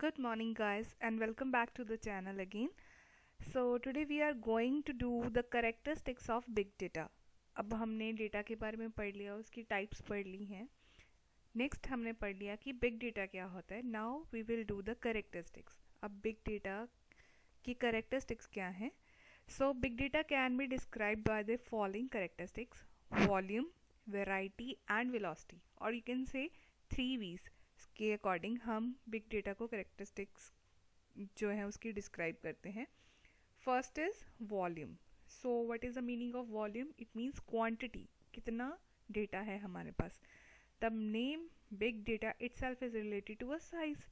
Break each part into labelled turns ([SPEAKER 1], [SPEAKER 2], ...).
[SPEAKER 1] Good morning, guys, and welcome back to the channel again. So today we are going to do the characteristics of big data. अब हमने data के बारे में पढ़ लिया, उसकी टाइप्स पढ़ ली हैं. नेक्स्ट हमने पढ़ लिया कि बिग डेटा क्या होता है. Now we will do the characteristics. अब बिग डेटा की करेक्टरिस्टिक्स क्या हैं? So big data can be describe by the following characteristics: volume, variety and velocity, और यू कैन से 3 V's के अकॉर्डिंग हम बिग डेटा को करेक्टरिस्टिक्स जो है उसकी डिस्क्राइब करते हैं. First is volume. So what is the meaning of volume? It means quantity, कितना डेटा है हमारे पास. The name big data itself is related to a size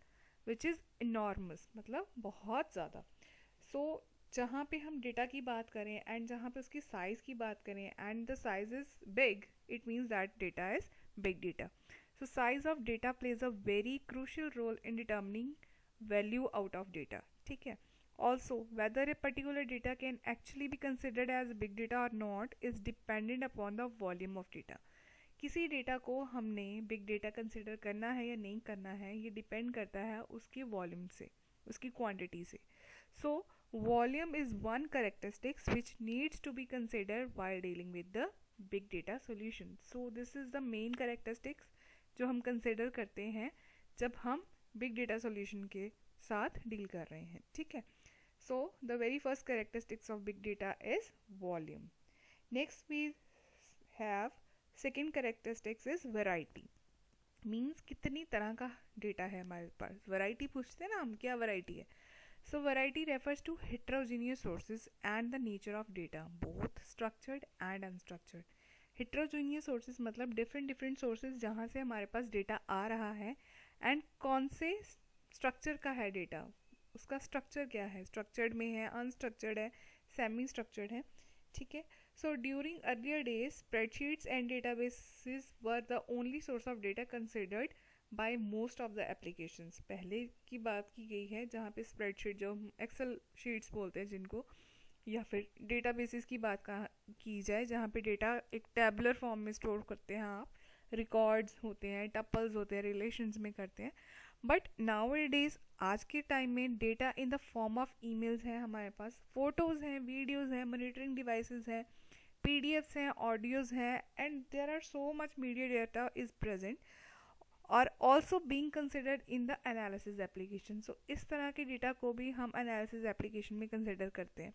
[SPEAKER 1] which is enormous, मतलब बहुत ज़्यादा. सो जहाँ पे हम डेटा की बात करें एंड जहाँ पे उसकी साइज़ की बात करें and the size is big, it means that data is big data. So size of data plays a very crucial role in determining value out of data. ठीक है. Also, whether a particular data can actually be considered as big data or not is dependent upon the volume of data. किसी data को हमने big data consider करना है या नहीं करना है, ये डिपेंड करता है उसके वॉल्यूम से, उसकी क्वांटिटी से. So volume is one characteristics which needs to be considered while dealing with the big data solution. So this is the main characteristics जो हम कंसिडर करते हैं जब हम बिग डेटा सॉल्यूशन के साथ डील कर रहे हैं. ठीक है. So the very first characteristics of big data is volume. Next we have second characteristics is variety. Means कितनी तरह का डेटा है हमारे पास. वैरायटी पूछते हैं ना हम, क्या वैरायटी है. सो variety refers to heterogeneous sources and the nature of data, both structured and unstructured. Heterogeneous sources मतलब डिफरेंट सोर्सेज जहाँ से हमारे पास डेटा आ रहा है एंड कौन से स्ट्रक्चर का है डेटा, उसका स्ट्रक्चर क्या है, स्ट्रक्चर्ड में है, अनस्ट्रक्चर्ड है, सेमी स्ट्रक्चर्ड है. ठीक है. So during earlier days spreadsheets and databases were the only source of data considered bye most of the applications. पहले की बात की गई है जहाँ पे स्प्रेडशीट, जो एक्सेल शीट्स बोलते हैं जिनको, या फिर डेटाबेसेस की बात की जाए जहाँ पे डेटा एक टैबुलर फॉर्म में स्टोर करते हैं आप, रिकॉर्ड्स होते हैं, टपल्स होते हैं, रिलेशंस में करते हैं. बट नाउ-ए-डेज आज के टाइम में data in the form of emails है हमारे पास, फोटोज़ हैं, वीडियोज़ हैं, मॉनिटरिंग डिवाइसेस हैं, पीडीएफ्स हैं, ऑडियोज़ हैं, and there are so much media data is present और also being considered in the analysis application. So इस तरह के डेटा को भी हम एनालिसिस एप्लीकेशन में कंसिडर करते हैं.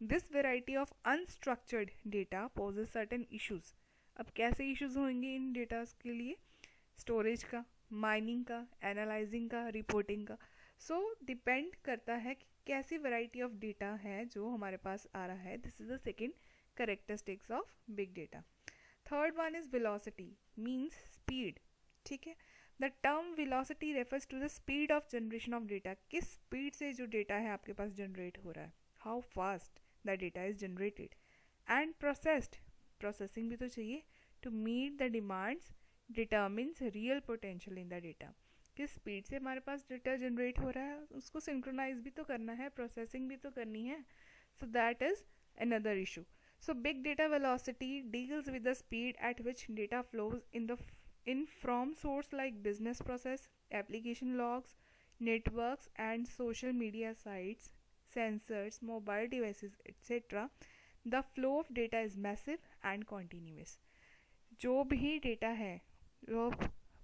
[SPEAKER 1] This variety of unstructured data poses certain issues. अब कैसे इश्यूज होंगे इन डेटास के लिए? स्टोरेज का, माइनिंग का, एनालाइजिंग का, रिपोर्टिंग का. सो डिपेंड करता है कि कैसी वैरायटी ऑफ डेटा है जो हमारे पास आ रहा है. This is the second characteristics of big data. Third one is velocity, means speed. ठीक है. The term velocity refers to the speed of generation of data. किस स्पीड से जो डेटा है आपके पास जनरेट हो रहा है, how fast the data is generated and processed. Processing भी तो चाहिए. to meet the demands determines real potential in the data. किस स्पीड से हमारे पास डेटा जनरेट हो रहा है, उसको सिंक्रोनाइज भी तो करना है, प्रोसेसिंग भी तो करनी है. So that is another issue. So big data velocity deals with the speed at which data flows in from source like business process, application logs, networks and social media sites, sensors, mobile devices, etc. The flow of data is massive and continuous. जो भी data है, वो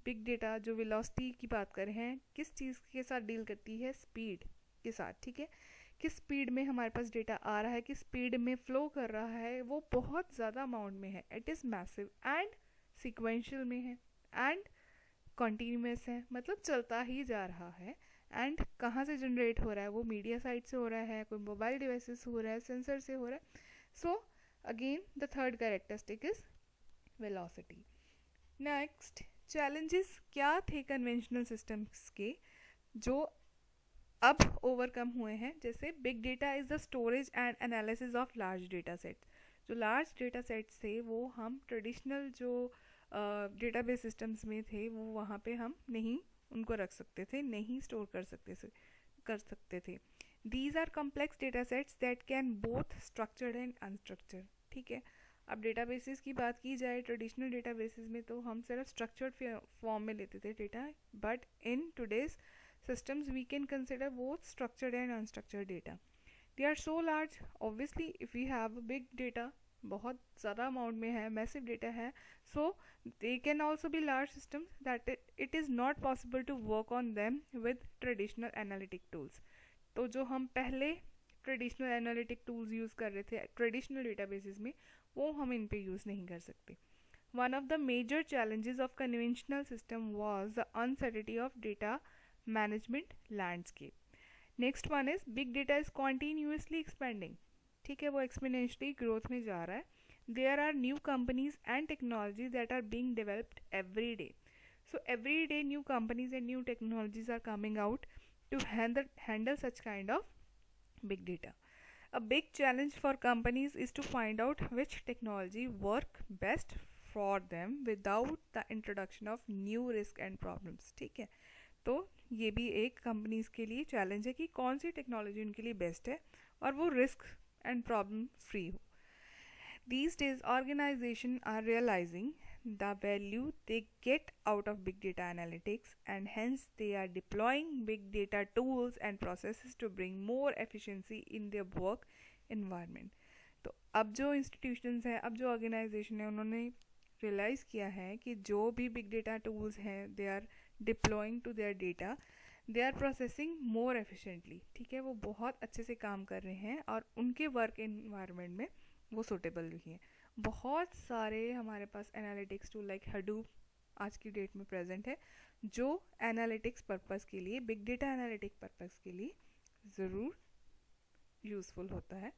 [SPEAKER 1] big data जो velocity की बात कर रहे हैं, किस चीज़ के साथ डील करती है? स्पीड के साथ. ठीक है. किस स्पीड में हमारे पास डेटा आ रहा है, किस स्पीड में फ्लो कर रहा है, वो बहुत ज़्यादा अमाउंट में है. It is massive and sequential में है एंड कॉन्टीन्यूस है, मतलब चलता ही जा रहा है. एंड कहाँ से जनरेट हो रहा है? वो मीडिया साइट से हो रहा है, कोई मोबाइल डिवाइसेस हो रहा है, सेंसर से हो रहा है. So again the third characteristic is velocity. Next, challenges क्या थे कन्वेंशनल सिस्टम्स के जो अब ओवरकम हुए हैं? जैसे big data is the storage and analysis of large data sets. जो लार्ज डेटा सेट्स थे वो हम ट्रेडिशनल जो डेटाबेस सिस्टम्स में थे वो वहाँ पे हम नहीं उनको रख सकते थे, नहीं स्टोर कर सकते थे. These are complex data sets that can both structured and unstructured. ठीक है. अब डेटाबेसेस की बात की जाए, ट्रेडिशनल डेटाबेसेस में तो हम सिर्फ स्ट्रक्चर्ड फॉर्म में लेते थे data, but in today's systems, we can consider both structured and unstructured data. They are so large, obviously if we have big data, बहुत ज़्यादा अमाउंट में है, मैसिव डेटा है, so they can also be large systems that it is not possible to work on them with traditional analytic tools. तो जो हम पहले traditional analytic tools use कर रहे थे ट्रेडिशनल डेटाबेसेस में, वो हम इन पे यूज़ नहीं कर सकते. One of the major challenges of conventional system was the uncertainty of data management landscape. Next one is big data is continuously expanding. ठीक है, वो एक्सपोनेंशियली ग्रोथ में जा रहा है. There are new companies and technologies that are being developed every day. So every day new companies and new technologies are coming out to handle such kind of big data. A big challenge for companies is to find out which technology work best for them without the introduction of new risk and problems. ठीक है, तो ये भी एक companies के लिए challenge है कि कौन सी टेक्नोलॉजी उनके लिए बेस्ट है और वो रिस्क एंड प्रॉब्लम फ्री हो. These days, organizations are realizing the value they get out of big data analytics, and hence they are deploying big data tools and processes to bring more efficiency in their work environment. तो अब जो institutions हैं, अब जो organization है, उन्होंने realize किया है कि जो भी big data tools हैं, they are deploying to their data, they are processing more efficiently. ठीक है, वो बहुत अच्छे से काम कर रहे हैं और उनके work environment में वो सूटेबल भी हैं. बहुत सारे हमारे पास एनालिटिक्स टूल लाइक हडूप आज की डेट में प्रेजेंट है, जो एनालिटिक्स पर्पस के लिए, बिग डेटा एनालिटिक पर्पस के लिए ज़रूर यूज़फुल होता है.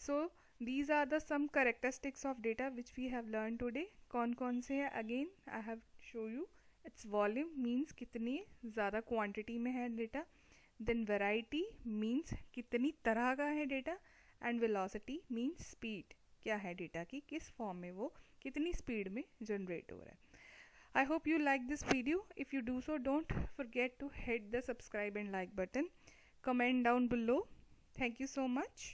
[SPEAKER 1] So these are the some characteristics of data which we have learn today. कौन कौन से हैं? Again I have show you. Its volume means कितनी ज़्यादा क्वांटिटी में है डेटा. देन वेराइटी मीन्स कितनी तरह का है data. And velocity means speed, क्या है डेटा की, किस फॉर्म में वो कितनी स्पीड में जनरेट हो रहा है. I hope you like this video. If you do so, don't forget to hit the subscribe and like button. Comment down below. Thank you so much.